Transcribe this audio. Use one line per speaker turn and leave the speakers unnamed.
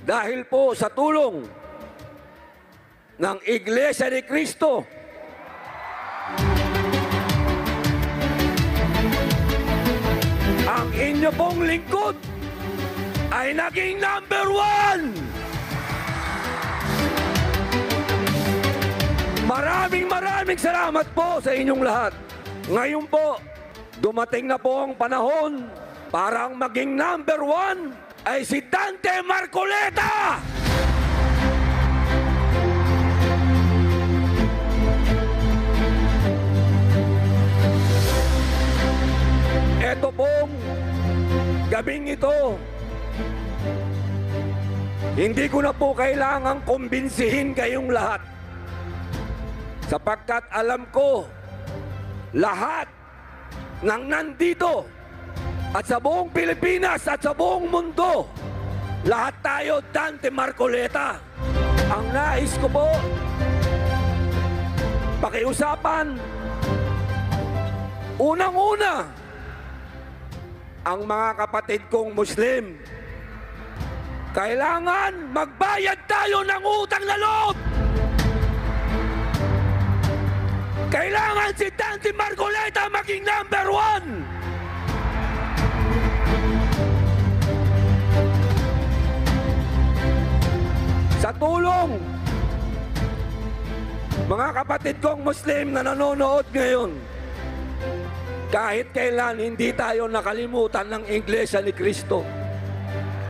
Dahil po sa tulong ng Iglesia ni Cristo, ang inyo pong lingkod ay naging number 1. Maraming salamat po sa inyong lahat. Ngayon po, dumating na po ang panahon para ang maging number 1 ay si Dante Marcoleta! Ito pong gabing ito, hindi ko na po kailangang kumbinsihin kayong lahat. Sapagkat alam ko, lahat ng nandito at sa buong Pilipinas at sa buong mundo, lahat tayo Dante Marcoleta. Ang nais ko po, pakiusapan, unang-una, ang mga kapatid kong Muslim. Kailangan magbayad tayo ng utang na loob! Kailangan si Dante Marcoleta maging number 1! Sa tulong, mga kapatid kong Muslim na nanonood ngayon, kahit kailan hindi tayo nakalimutan ng Iglesia ni Cristo.